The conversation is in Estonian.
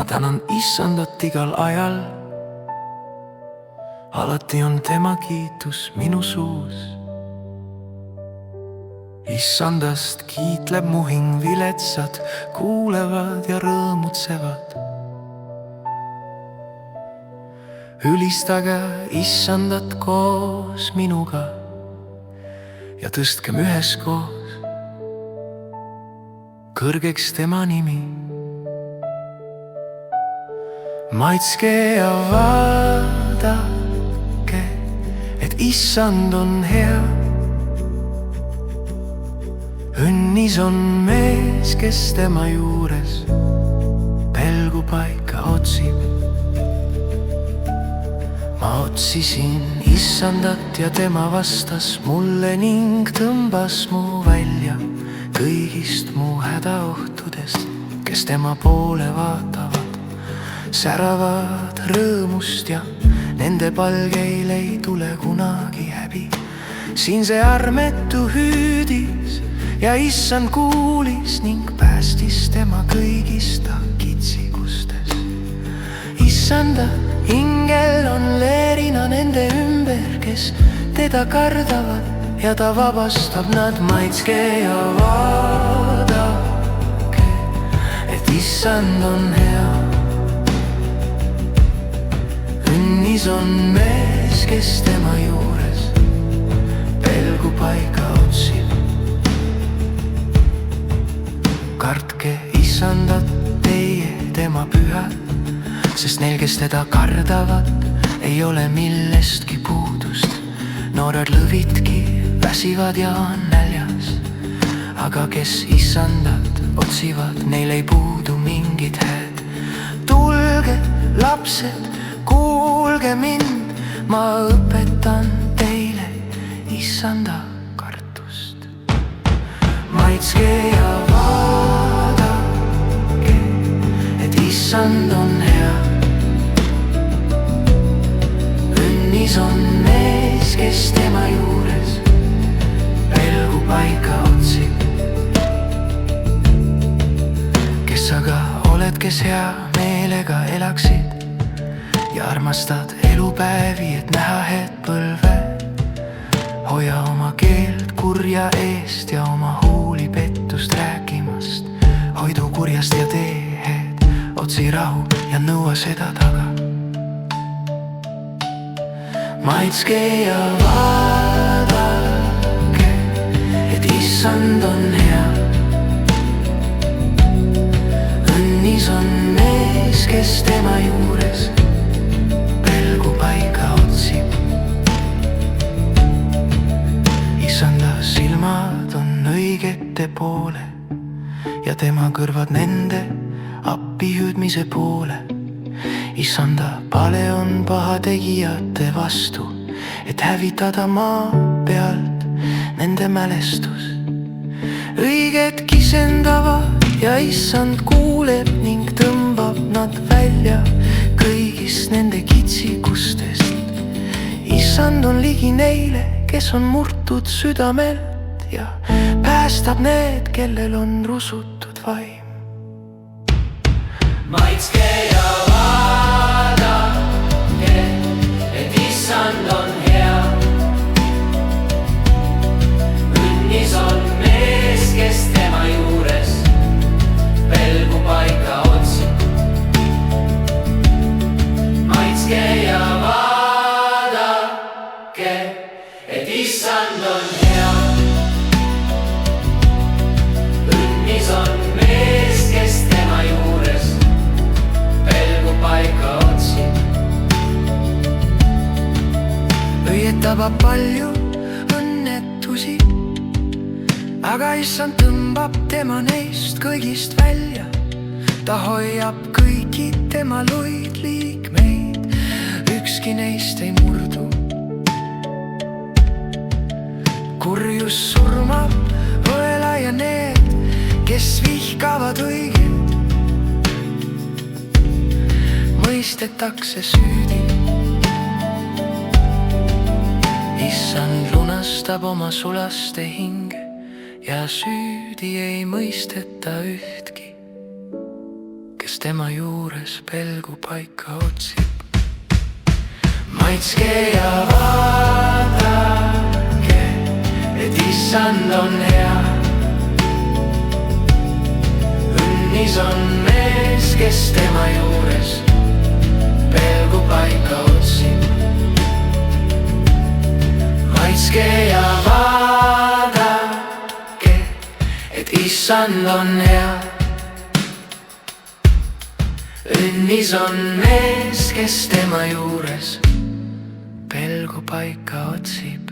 ma tänan issandat igal ajal. Alati on tema kiitus minu suus. Issandast kiitleb mu hing, viletsad kuulevad ja rõõmutsevad. Ülistage issandat koos minuga ja tõstkem üheskoos kõrgeks tema nimi. Maitske ja vaadake, et issand on hea. Õnnis on mees, kes tema juures pelgupaika otsib. Ma otsisin issandat ja tema vastas mulle ning tõmbas mu välja kõigist mu hädaohtudest. Kes tema poole vaatavad, säravad rõõmust ja nende palgeil ei tule kunagi häbi. Siin see armetu hüüdis ja issand kuulis ning päästis tema kõigist kitsikustest. Issanda ingel on leerina nende ümber, kes teda kardavad ja ta vabastab nad. Maitske ja vaadake, et issand on hea. Õnnis on mees, kes tema juures pelgupaika otsib. Kartke issandat teie tema pühad, sest neil, kes teda kardavad, ei ole millestki puudust. Noored lõvidki väsivad ja on näljas, aga kes issandat otsivad, neil ei puudu mingit hääd. Tulge, lapsed, kuulge mind, ma õpetan teile issanda kartust. Maitske ja vaadake, et issand on hea. Õnnis on mees, kes tema juures pelgupaika otsib. Kes aga oled, kes hea meelega elaksid ja armastad elupäevi, et näha head põlve. Hoia oma keelt kurja eest ja oma huuli pettust rääkimast. Hoidu kurjast ja tee head, otsi rahu ja nõua seda taga. Maitske ja vaadake, et issand on hea. Õnnis on mees, kes tema juures pelgupaika otsib. Issanda silmad on õigete poole ja tema kõrvad nende appihüüdmise poole. Issanda pale on pahategijate vastu, et hävitada maa pealt nende mälestus. Õiged kisendavad ja issand kuuleb ning tõmbab nad välja kõigist nende kitsikustest. Issand on ligi neile, kes on murtud südamelt ja päästab need, kellel on rusutud vaim. Maitske ja vaadake, et issand on hea. Õnnis on mees, kes tema juures pelgupaika otsib. Maitske ja vaadake, et issand on hea. Õnnis on mees, kes tema juures pelgupaika otsib. Õiet tabab palju õnnetusi, aga issand tõmbab tema neist kõigist välja. Ta hoiab kõiki tema luid liikmeid, ükski neist ei murdu. Kurjus surmab õela ja need, kes vihkavad õiget, mõistetakse süüdi. Issand lunastab oma sulaste hinge ja süüdi ei mõisteta ühtki, kes tema juures pelgu paika otsib. maitske ja vaadake, et issand on hea. õnnis on mees, kes tema juures pelgu paika otsib. maitske ja vaadake, et issand on hea. õnnis on mees, kes tema juures pelgu paika otsib.